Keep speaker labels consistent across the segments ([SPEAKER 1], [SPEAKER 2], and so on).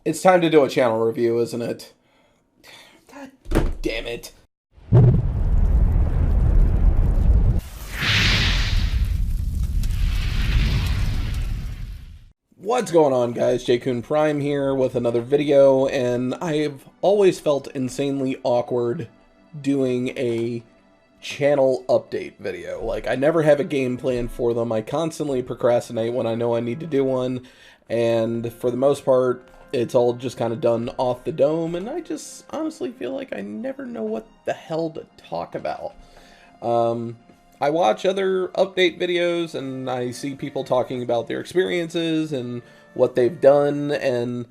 [SPEAKER 1] It's time to do a channel review, isn't it? God damn it. What's going on, guys? Jkun Prime here with another video, and I've always felt insanely awkward doing a channel update video. Like, I never have a game plan for them. I constantly procrastinate when I know I need to do one, and for the most part, it's all just kind of done off the dome, and I just honestly feel like I never know what the hell to talk about. I watch other update videos, and I see people talking about their experiences and what they've done, and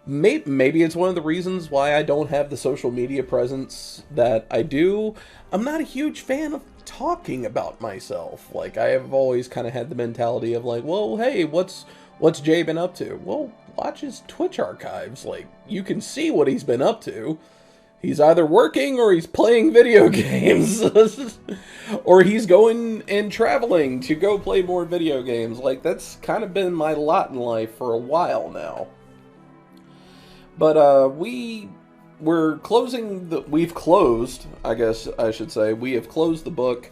[SPEAKER 1] maybe it's one of the reasons why I don't have the social media presence that I do. I'm not a huge fan of talking about myself. Like, I have always kind of had the mentality of like, well, hey, what's Jay been up to? Well, watch his Twitch archives. Like, you can see what he's been up to. He's either working or he's playing video games. Or he's going and traveling to go play more video games. Like, that's kind of been my lot in life for a while now. But we've closed, I guess I should say, we have closed the book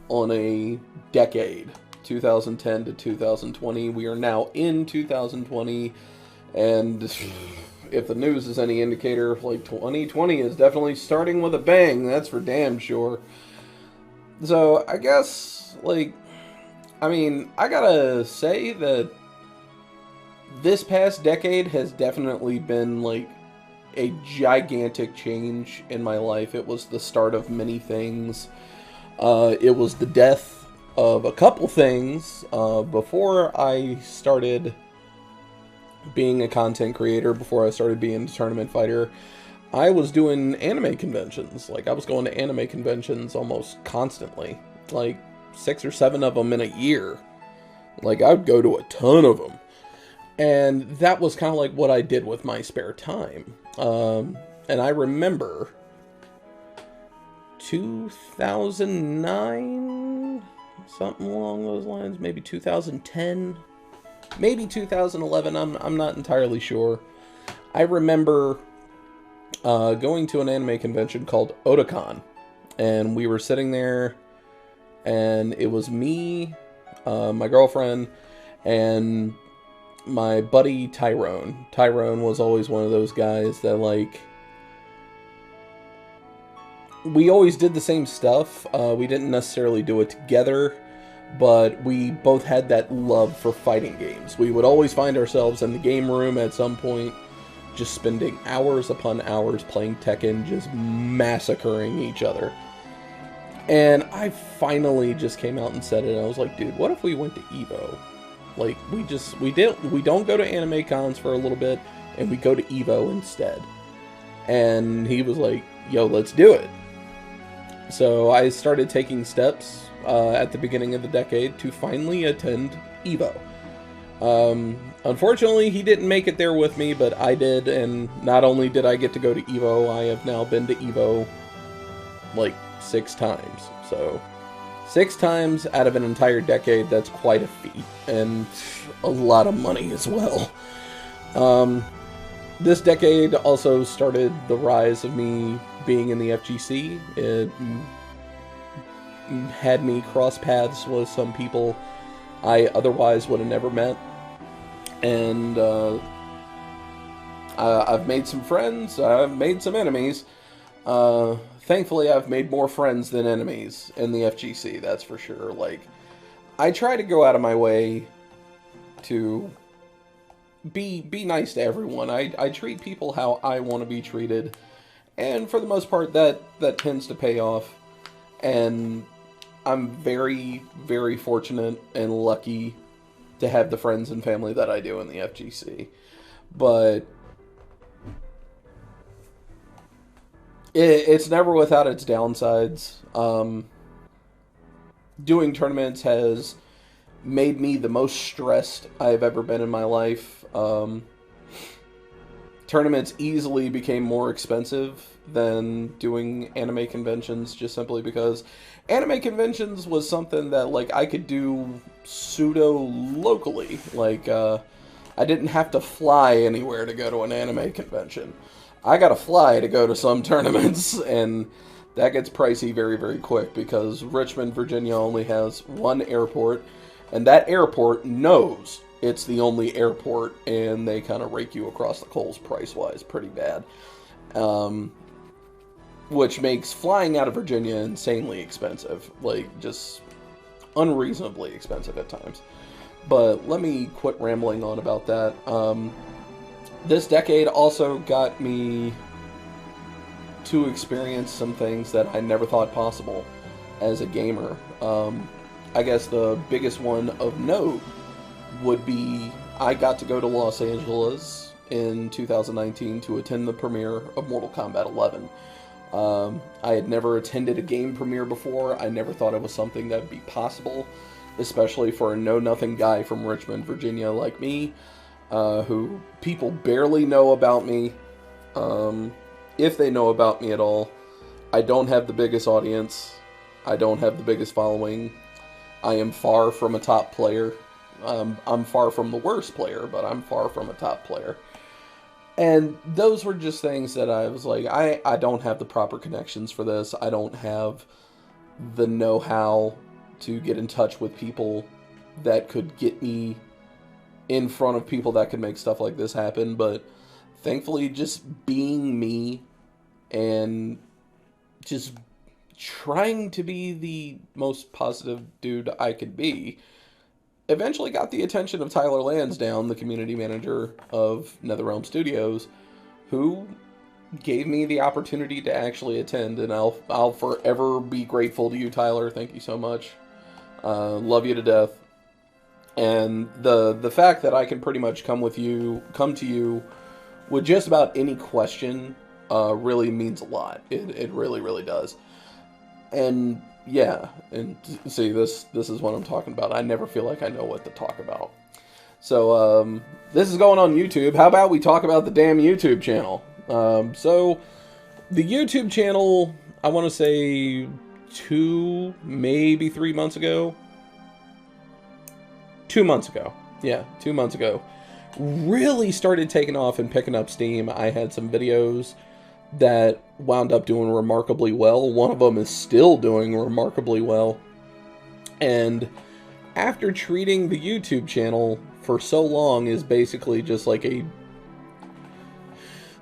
[SPEAKER 1] on a decade. 2010 to 2020. We are now in 2020, and if the news is any indicator, like, 2020 is definitely starting with a bang, that's for damn sure. So, I guess, like, I mean, I gotta say that this past decade has definitely been, like, a gigantic change in my life. It was the start of many things. It was the death of a couple things. Before I started being a content creator, before I started being a tournament fighter, I was doing anime conventions. Like, I was going to anime conventions almost constantly, like 6 or 7 of them in a year. Like, I would go to a ton of them, and that was kind of like what I did with my spare time. And I remember 2009, something along those lines, maybe 2010, maybe 2011, I'm not entirely sure. I remember going to an anime convention called Otakon, and we were sitting there, and it was me, my girlfriend, and my buddy Tyrone. Tyrone was always one of those guys that, like, we always did the same stuff. We didn't necessarily do it together, but we both had that love for fighting games. We would always find ourselves in the game room at some point, just spending hours upon hours playing Tekken, just massacring each other. And I finally just came out and said it. I was like, dude, what if we went to EVO? Like, we don't go to anime cons for a little bit, and we go to EVO instead. And he was like, yo, let's do it. So I started taking steps at the beginning of the decade to finally attend EVO. Unfortunately, he didn't make it there with me, but I did, and not only did I get to go to EVO, I have now been to EVO like 6 times. So 6 times out of an entire decade, that's quite a feat, and a lot of money as well. This decade also started the rise of me being in the FGC. It had me cross paths with some people I otherwise would have never met. And I've made some friends, I've made some enemies. Thankfully, I've made more friends than enemies in the FGC, that's for sure. Like, I try to go out of my way to be nice to everyone. I treat people how I want to be treated, and for the most part, that tends to pay off. And I'm very, very fortunate and lucky to have the friends and family that I do in the FGC. But it's never without its downsides. Doing tournaments has made me the most stressed I've ever been in my life. Tournaments easily became more expensive than doing anime conventions, just simply because anime conventions was something that, like, I could do pseudo locally. Like, I didn't have to fly anywhere to go to an anime convention. I gotta fly to go to some tournaments, and that gets pricey very, very quick because Richmond, Virginia only has one airport, and that airport knows it's the only airport, and they kind of rake you across the coals price-wise pretty bad. Which makes flying out of Virginia insanely expensive. Like, just unreasonably expensive at times. But let me quit rambling on about that. This decade also got me to experience some things that I never thought possible as a gamer. I guess the biggest one of note would be I got to go to Los Angeles in 2019 to attend the premiere of Mortal Kombat 11. I had never attended a game premiere before. I never thought it was something that would be possible, especially for a know-nothing guy from Richmond, Virginia like me, who people barely know about me, if they know about me at all. I don't have the biggest audience. I don't have the biggest following. I am far from a top player. I'm far from the worst player, but I'm far from a top player. And those were just things that I was like, I don't have the proper connections for this. I don't have the know-how to get in touch with people that could get me in front of people that could make stuff like this happen. But thankfully, just being me and just trying to be the most positive dude I could be eventually got the attention of Tyler Lansdowne, the community manager of NetherRealm Studios, who gave me the opportunity to actually attend, and I'll forever be grateful to you, Tyler. Thank you so much. Love you to death. And the fact that I can pretty much come to you with just about any question really means a lot. It really, really does. And yeah, and see, this is what I'm talking about. I never feel like I know what to talk about. So, this is going on YouTube. How about we talk about the damn YouTube channel? So, the YouTube channel, I want to say 2, maybe 3 months ago. 2 months ago. Yeah, 2 months ago. Really started taking off and picking up steam. I had some videos that wound up doing remarkably well. One of them is still doing remarkably well. And after treating the YouTube channel for so long as basically just like a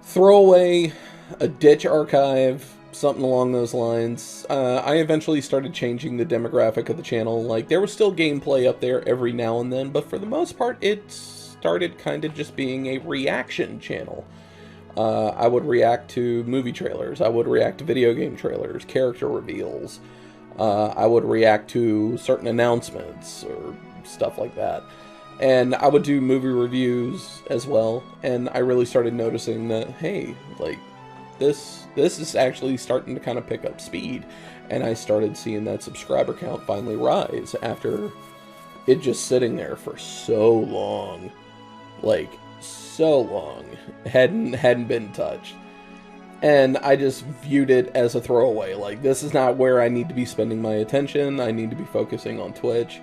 [SPEAKER 1] throwaway, a ditch archive, something along those lines, I eventually started changing the demographic of the channel. Like, there was still gameplay up there every now and then, but for the most part, it started kind of just being a reaction channel. I would react to movie trailers, I would react to video game trailers, character reveals, I would react to certain announcements or stuff like that. And I would do movie reviews as well, and I really started noticing that, hey, like, this is actually starting to kind of pick up speed, and I started seeing that subscriber count finally rise after it just sitting there for so long. Like, so long, hadn't been touched. And I just viewed it as a throwaway. Like, this is not where I need to be spending my attention. I need to be focusing on Twitch.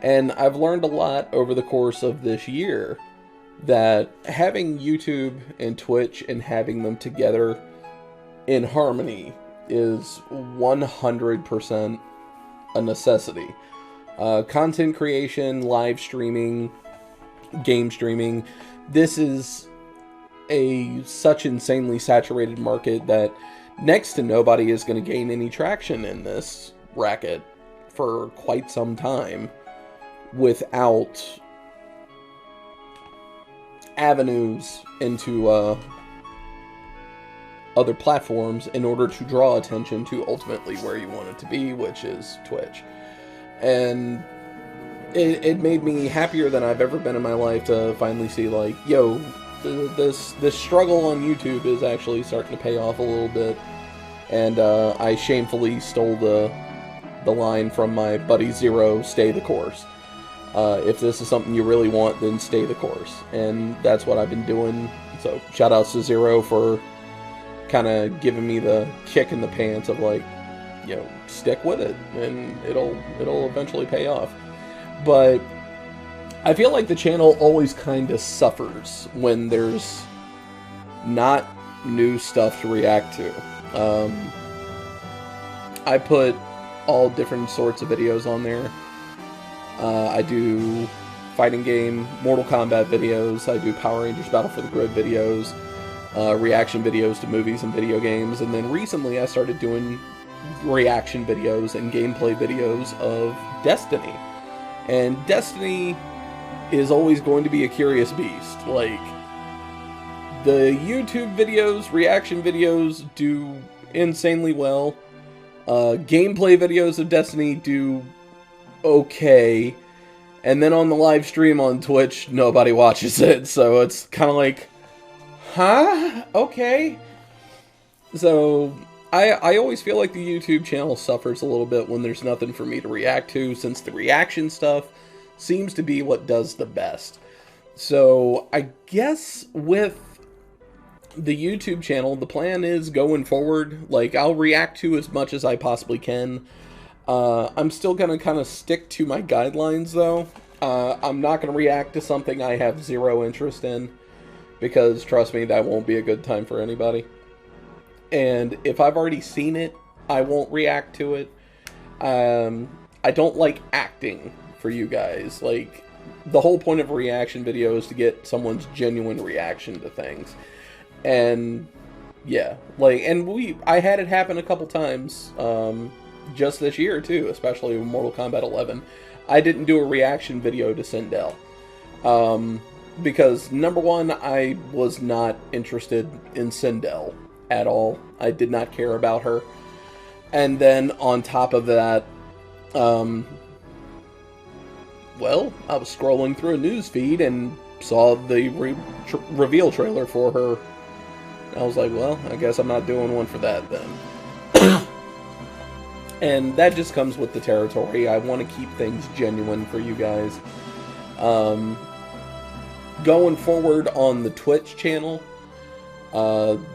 [SPEAKER 1] And I've learned a lot over the course of this year that having YouTube and Twitch and having them together in harmony is 100% a necessity. Content creation, live streaming, game streaming, this is such insanely saturated market that next to nobody is going to gain any traction in this racket for quite some time without avenues into other platforms in order to draw attention to ultimately where you want it to be, which is Twitch. And it made me happier than I've ever been in my life to finally see, like, yo, this struggle on YouTube is actually starting to pay off a little bit. And I shamefully stole the line from my buddy Zero, stay the course. If this is something you really want, then stay the course. And that's what I've been doing. So shout outs to Zero for kind of giving me the kick in the pants of, like, you know, stick with it and it'll eventually pay off. But I feel like the channel always kind of suffers when there's not new stuff to react to. I put all different sorts of videos on there. I do fighting game, Mortal Kombat videos, I do Power Rangers Battle for the Grid videos, reaction videos to movies and video games, and then recently I started doing reaction videos and gameplay videos of Destiny. And Destiny is always going to be a curious beast. Like, the YouTube videos, reaction videos do insanely well. Gameplay videos of Destiny do okay. And then on the live stream on Twitch, nobody watches it. So it's kind of like, huh? Okay. So I always feel like the YouTube channel suffers a little bit when there's nothing for me to react to, since the reaction stuff seems to be what does the best. So I guess with the YouTube channel, the plan is going forward, like, I'll react to as much as I possibly can. I'm still going to kind of stick to my guidelines, though. I'm not going to react to something I have zero interest in, because, trust me, that won't be a good time for anybody. And if I've already seen it, I won't react to it. I don't like acting for you guys. Like, the whole point of a reaction video is to get someone's genuine reaction to things. And yeah, like, and I had it happen a couple times, just this year too, especially with Mortal Kombat 11. I didn't do a reaction video to Sindel, because number one, I was not interested in Sindel at all. I did not care about her. And then on top of that, well, I was scrolling through a news feed and saw the reveal trailer for her. I was like, well, I guess I'm not doing one for that then. And that just comes with the territory. I want to keep things genuine for you guys. Going forward on the Twitch channel,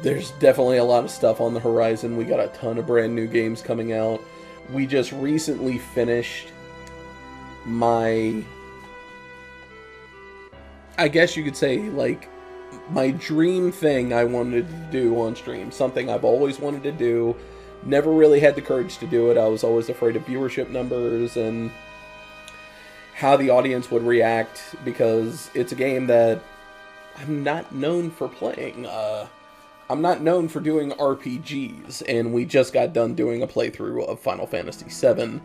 [SPEAKER 1] there's definitely a lot of stuff on the horizon. We got a ton of brand new games coming out. We just recently finished my, I guess you could say, like, my dream thing I wanted to do on stream. Something I've always wanted to do. Never really had the courage to do it. I was always afraid of viewership numbers and how the audience would react, because it's a game that I'm not known for playing. I'm not known for doing RPGs, and we just got done doing a playthrough of Final Fantasy VII,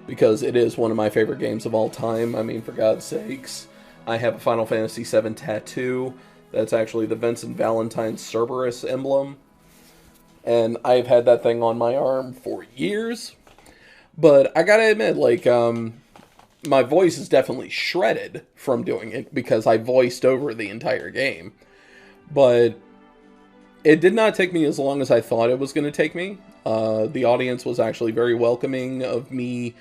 [SPEAKER 1] because it is one of my favorite games of all time. I mean, for God's sakes. I have a Final Fantasy VII tattoo. That's actually the Vincent Valentine Cerberus emblem. And I've had that thing on my arm for years. But I gotta admit, like, my voice is definitely shredded from doing it, because I voiced over the entire game. But it did not take me as long as I thought it was going to take me. The audience was actually very welcoming of me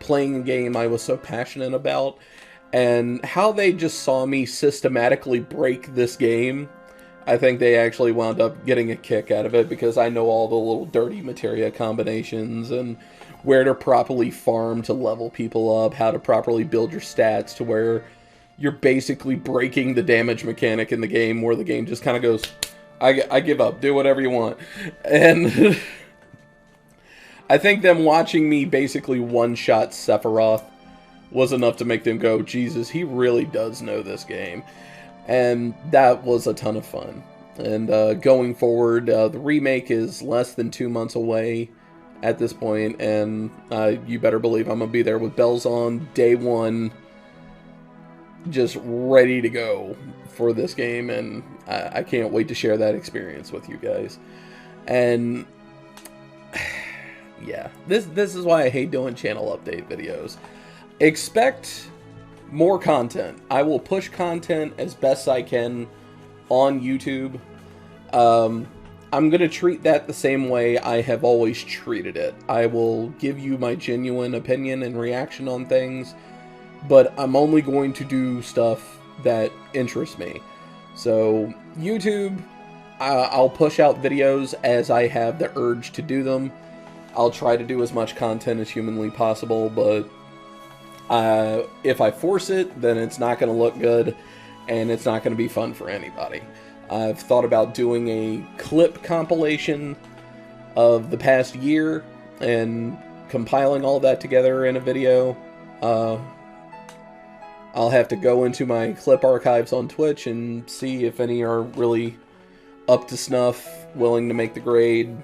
[SPEAKER 1] playing a game I was so passionate about. And how they just saw me systematically break this game, I think they actually wound up getting a kick out of it, because I know all the little dirty materia combinations and where to properly farm to level people up, how to properly build your stats to where you're basically breaking the damage mechanic in the game, where the game just kind of goes, I give up, do whatever you want. And I think them watching me basically one-shot Sephiroth was enough to make them go, Jesus, he really does know this game. And that was a ton of fun. And going forward, the remake is less than 2 months away at this point, and you better believe I'm going to be there with bells on day one, just ready to go for this game, and I can't wait to share that experience with you guys. And yeah, this is why I hate doing channel update videos. Expect more content. I will push content as best I can on YouTube. I'm going to treat that the same way I have always treated it. I will give you my genuine opinion and reaction on things, but I'm only going to do stuff that interests me. So, YouTube, I'll push out videos as I have the urge to do them. I'll try to do as much content as humanly possible, but If I force it, then it's not going to look good, and it's not going to be fun for anybody. I've thought about doing a clip compilation of the past year and compiling all that together in a video. I'll have to go into my clip archives on Twitch and see if any are really up to snuff, willing to make the grade.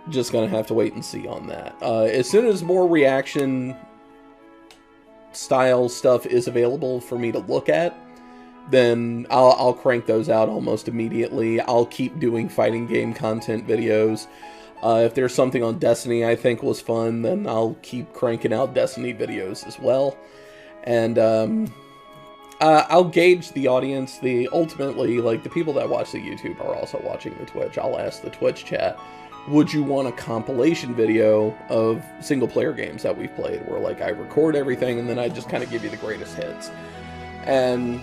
[SPEAKER 1] Just gonna have to wait and see on that. As soon as more reaction style stuff is available for me to look at, then I'll crank those out almost immediately. I'll keep doing fighting game content videos. If there's something on Destiny I think was fun, then I'll keep cranking out Destiny videos as well. And I'll gauge the audience. Ultimately, like, the people that watch the YouTube are also watching the Twitch. I'll ask the Twitch chat, would you want a compilation video of single-player games that we've played, where, like, I record everything and then I just kind of give you the greatest hits? And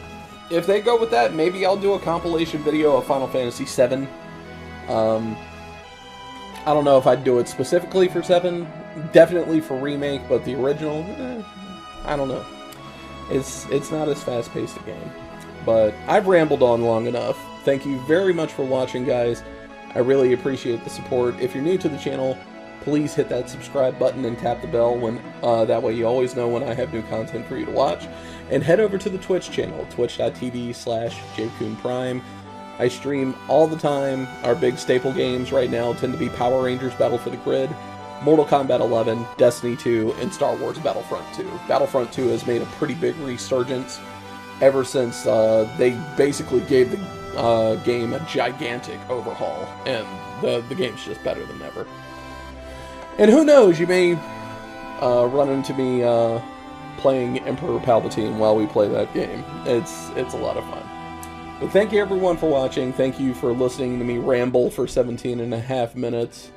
[SPEAKER 1] if they go with that, maybe I'll do a compilation video of Final Fantasy VII. I don't know if I'd do it specifically for 7. Definitely for Remake, but the original, I don't know. It's not as fast-paced a game. But I've rambled on long enough. Thank you very much for watching, guys. I really appreciate the support. If you're new to the channel, please hit that subscribe button and tap the bell. That way you always know when I have new content for you to watch. And head over to the Twitch channel, twitch.tv/Jkun Prime. I stream all the time. Our big staple games right now tend to be Power Rangers Battle for the Grid, Mortal Kombat 11, Destiny 2, and Star Wars Battlefront 2. Battlefront 2 has made a pretty big resurgence ever since they basically gave the game a gigantic overhaul, and the game's just better than ever. And who knows, you may run into me playing Emperor Palpatine while we play that game. It's a lot of fun. But thank you everyone for watching. Thank you for listening to me ramble for 17.5 minutes.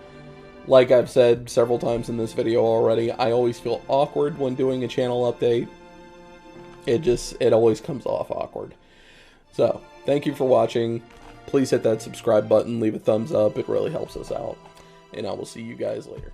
[SPEAKER 1] Like I've said several times in this video already, I always feel awkward when doing a channel update. It always comes off awkward. So, thank you for watching. Please hit that subscribe button, leave a thumbs up, it really helps us out. And I will see you guys later.